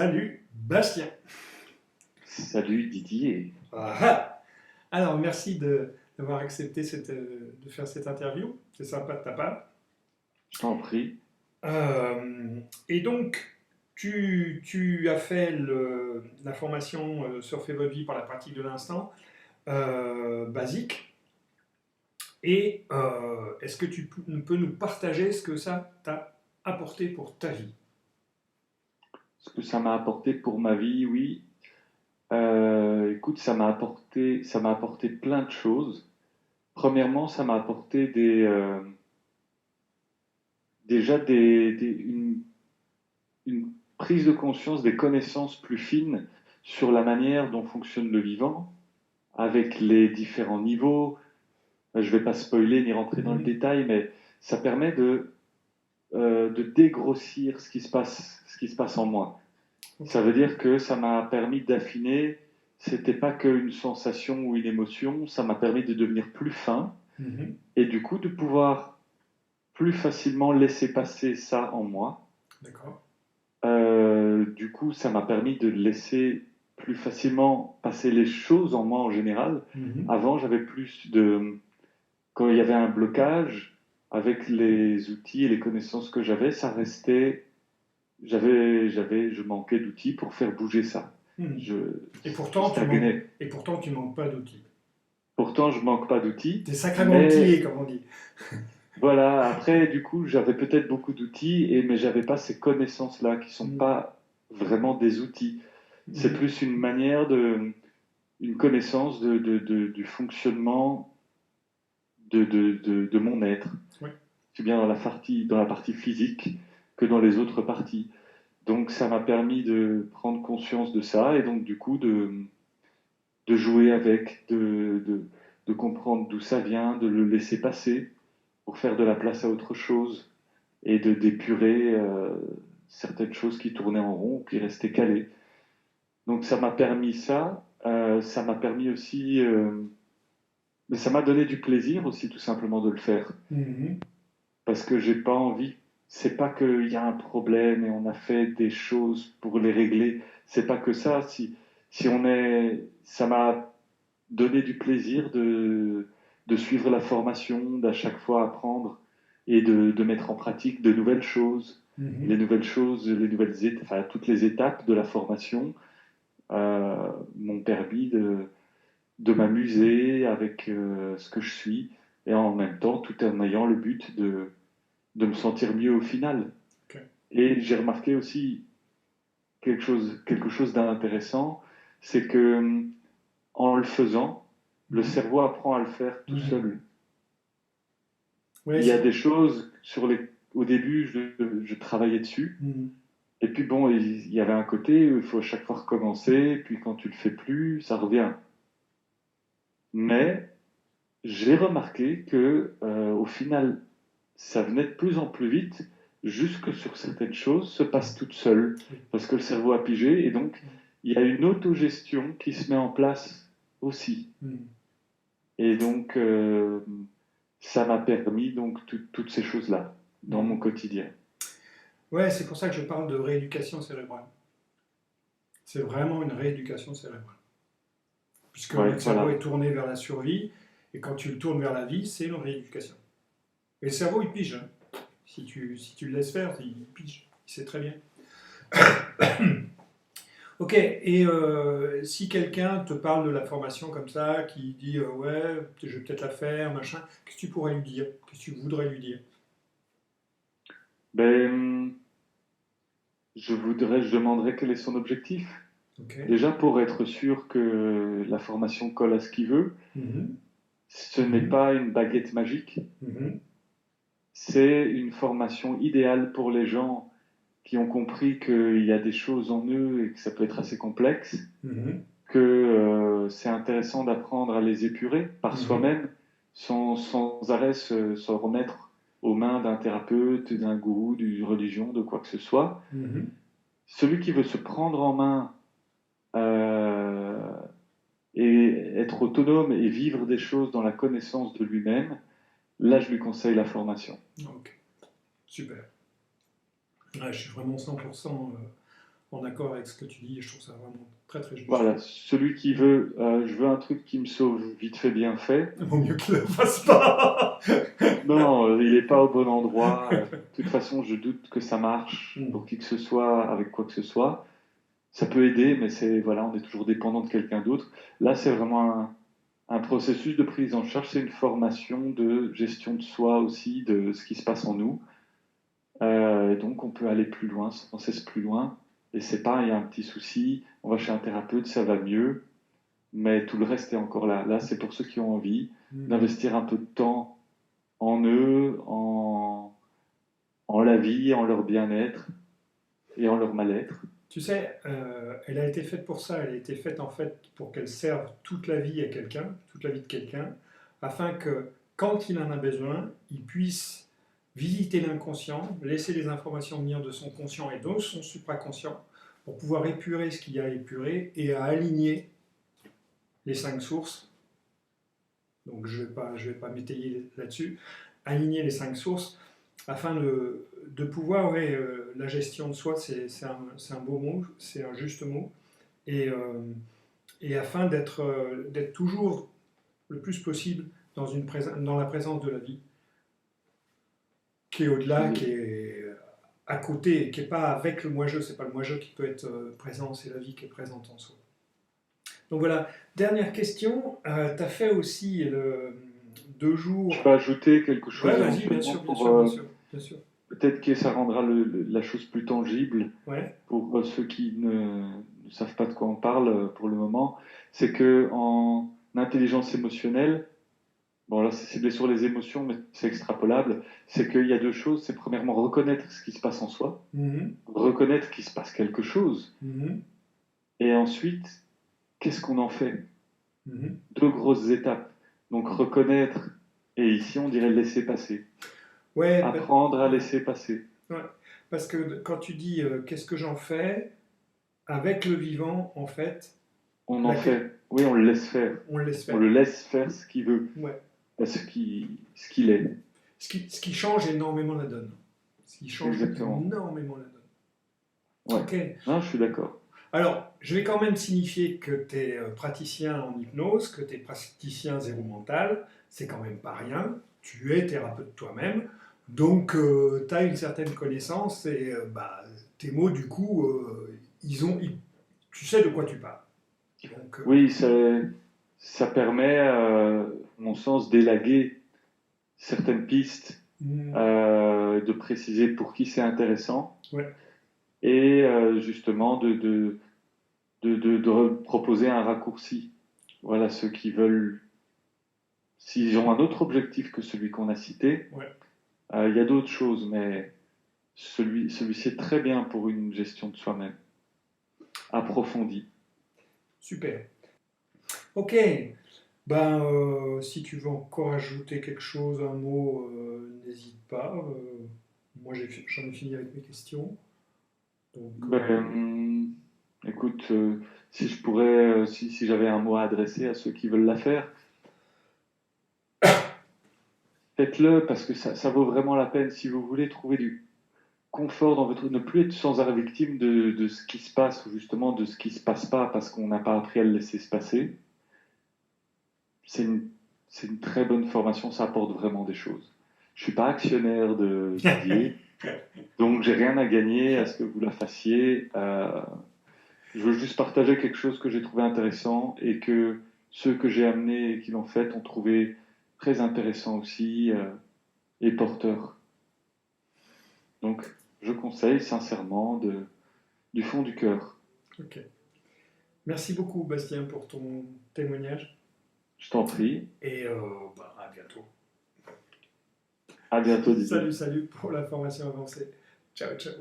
Salut Bastien. Salut Didier. Ah. Alors merci d'avoir accepté de faire cette interview. C'est sympa de ta part. Je t'en prie. Et donc, tu as fait la formation Surfer votre vie par la pratique de l'instant, basique. Et est-ce que peux nous partager ce que ça t'a apporté pour ta vie? Ce que ça m'a apporté pour ma vie, oui. Écoute, ça m'a apporté plein de choses. Premièrement, ça m'a apporté déjà une prise de conscience, des connaissances plus fines sur la manière dont fonctionne le vivant, avec les différents niveaux. Je ne vais pas spoiler ni rentrer dans le Mhm. détail, mais ça permet de dégrossir ce qui se passe en moi. Ok. Ça veut dire que ça m'a permis d'affiner, c'était pas qu'une sensation ou une émotion, ça m'a permis de devenir plus fin Mhm. et du coup de pouvoir plus facilement laisser passer ça en moi. D'accord. Du coup, ça m'a permis de laisser plus facilement passer les choses en moi en général. Mhm. Avant, j'avais plus de... Quand il y avait un blocage, avec les outils et les connaissances que j'avais, ça restait... je manquais d'outils pour faire bouger ça. Mhm. Je Et je pourtant, stagnais. tu manques pas d'outils. Pourtant, je manque pas d'outils, T'es sacrément outillé, mais comme on dit. voilà, après, du coup, j'avais peut-être beaucoup d'outils, mais j'avais pas ces connaissances-là qui sont Mhm. pas vraiment des outils. C'est Mhm. plus une connaissance du fonctionnement de mon être. Ouais. C'est bien dans la partie physique que dans les autres parties. Donc, ça m'a permis de prendre conscience de ça et donc, du coup, de jouer avec, de comprendre d'où ça vient, de le laisser passer pour faire de la place à autre chose et de d'épurer certaines choses qui tournaient en rond ou qui restaient calées. Donc ça m'a permis ça, ça m'a permis aussi, mais ça m'a donné du plaisir aussi tout simplement de le faire Mhm. parce que j'ai pas envie. C'est pas qu'il y a un problème et on a fait des choses pour les régler. C'est pas que ça. Si on est, ça m'a donner du plaisir de suivre la formation, d'à chaque fois apprendre et de mettre en pratique de nouvelles choses. Les Mhm. nouvelles choses, enfin, toutes les étapes de la formation m'ont permis de m'amuser avec ce que je suis et en même temps tout en ayant le but de me sentir mieux au final. Ok. Et j'ai remarqué aussi quelque chose d'intéressant, c'est que en le faisant, le Mhm. cerveau apprend à le faire tout Mhm. seul. Ouais, Il y a c'est. des choses au début, je travaillais dessus. Mhm. Et puis bon, il y avait un côté où il faut à chaque fois recommencer. Puis quand tu le fais plus, ça revient. Mais j'ai remarqué que au final, ça venait de plus en plus vite, jusque sur certaines choses se passent toutes seules Oui. parce que le cerveau a pigé. Et donc, il y a une autogestion qui se met en place aussi. Mhm. Et donc, ça m'a permis donc toutes ces choses-là dans mon Mhm. quotidien. Ouais, c'est pour ça que je parle de rééducation cérébrale. C'est vraiment une rééducation cérébrale. Puisque Ouais, notre cerveau est voilà. tourné vers la survie, et quand tu le tournes vers la vie, c'est une rééducation. Et le cerveau, il pige, hein. Si tu le laisses faire, il pige. Il sait très bien. Ok, et si quelqu'un te parle de la formation comme ça, qui dit ouais, je vais peut-être la faire, machin, qu'est-ce que tu pourrais lui dire? Qu'est-ce que tu voudrais lui dire? Ben, je demanderais quel est son objectif. Ok. Déjà pour être sûr que la formation colle à ce qu'il veut, Mhm. ce n'est Mhm. pas une baguette magique. Mhm. C'est une formation idéale pour les gens qui ont compris qu'il y a des choses en eux et que ça peut être assez complexe, Mhm. que c'est intéressant d'apprendre à les épurer par Mhm. soi-même, sans arrêt se remettre aux mains d'un thérapeute, d'un gourou, d'une religion, de quoi que ce soit. Mhm. Celui qui veut se prendre en main euh, et être autonome et vivre des choses dans la connaissance de lui-même, là je lui conseille la formation. Ok, super. Ouais, je suis vraiment 100% en accord avec ce que tu dis, et je trouve ça vraiment très très juste. Voilà, celui qui veut, je veux un truc qui me sauve vite fait, bien fait. Vaut mieux qu'il ne le fasse pas. Non, il n'est pas au bon endroit. De toute façon, je doute que ça marche Mm. pour qui que ce soit, avec quoi que ce soit. Ça peut aider, mais c'est, voilà, on est toujours dépendant de quelqu'un d'autre. Là, c'est vraiment un processus de prise en charge, c'est une formation de gestion de soi aussi, de ce qui se passe en nous. Donc, on peut aller plus loin, sans cesse plus loin. Et c'est pas, il y a un petit souci, on va chez un thérapeute, ça va mieux, mais tout le reste est encore là. Là, c'est pour ceux qui ont envie Mm. d'investir un peu de temps en eux, en la vie, en leur bien-être et en leur mal-être. Tu sais, elle a été faite pour ça. Elle a été faite en fait pour qu'elle serve toute la vie à quelqu'un, toute la vie de quelqu'un, afin que quand il en a besoin, il puisse visiter l'inconscient, laisser les informations venir de son conscient et de son supraconscient pour pouvoir épurer ce qu'il y a à épurer et à aligner les 5 sources. Donc je vais pas m'étayer là-dessus. Aligner les 5 sources afin de pouvoir, ouais, la gestion de soi, c'est un beau mot, c'est un juste mot, et, euh, et afin d'être toujours le plus possible dans la présence de la vie, qui est au-delà, qui est à côté, qui n'est pas avec le moi-je, c'est pas le moi-je qui peut être présent, c'est la vie qui est présente en soi. Donc voilà, dernière question, tu as fait aussi 2 jours. Je peux ajouter quelque Ouais, chose vas-y, bien éventuellement sûr, bien pour sûr, bien sûr, bien sûr. peut-être que ça rendra la chose plus tangible Ouais. pour ceux qui ne savent pas de quoi on parle pour le moment. C'est que en intelligence émotionnelle, bon là c'est ciblé sur les émotions, mais c'est extrapolable, c'est qu'il y a deux choses. C'est premièrement reconnaître ce qui se passe en soi, Mhm. reconnaître qu'il se passe quelque chose, Mhm. et ensuite, qu'est-ce qu'on en fait? Mhm. Deux grosses étapes. Donc reconnaître, et ici on dirait laisser passer. Ouais, Apprendre à ouais, laisser passer. ouais. Parce que quand tu dis qu'est-ce que j'en fais, avec le vivant, en fait, On en la... fait. Oui, on le laisse faire. on le laisse On faire. le laisse faire ce qu'il veut, Ouais. ce qu'il est. Ce qui change énormément la donne. Ce qui change Exactement. énormément la donne. Ouais. Ok. Non, je suis d'accord. Alors, je vais quand même signifier que tu es praticien en hypnose, que tu es praticien zéro mental. C'est quand même pas rien. Tu es thérapeute toi-même. Donc, tu as une certaine connaissance et tes mots, du coup, tu sais de quoi tu parles. Donc, Oui, ça permet, à mon sens, d'élaguer certaines pistes, de préciser pour qui c'est intéressant ouais. et justement de proposer un raccourci. Voilà, ceux qui veulent, s'ils ont un autre objectif que celui qu'on a cité, Ouais. il y a d'autres choses, mais celui-ci est très bien pour une gestion de soi-même, approfondie. Super. Ok. Si tu veux encore ajouter quelque chose, un mot, n'hésite pas. Moi, j'en ai fini avec mes questions. Donc, Écoute, si je pourrais, si j'avais un mot à adresser à ceux qui veulent la faire, faites-le parce que ça vaut vraiment la peine. Si vous voulez trouver du confort dans votre, ne plus être sans arrêt victime de ce qui se passe ou justement de ce qui se passe pas parce qu'on n'a pas appris à le laisser se passer, c'est une, c'est une très bonne formation. Ça apporte vraiment des choses. Je suis pas actionnaire de Didier, donc j'ai rien à gagner à ce que vous la fassiez. Je veux juste partager quelque chose que j'ai trouvé intéressant et que ceux que j'ai amenés et qui l'ont fait ont trouvé très intéressant aussi et porteur. Donc, je conseille sincèrement du fond du cœur. ok. Merci beaucoup, Bastien, pour ton témoignage. Je t'en prie. Et à bientôt. À bientôt, Didier. Salut, salut pour la formation avancée. Ciao, ciao.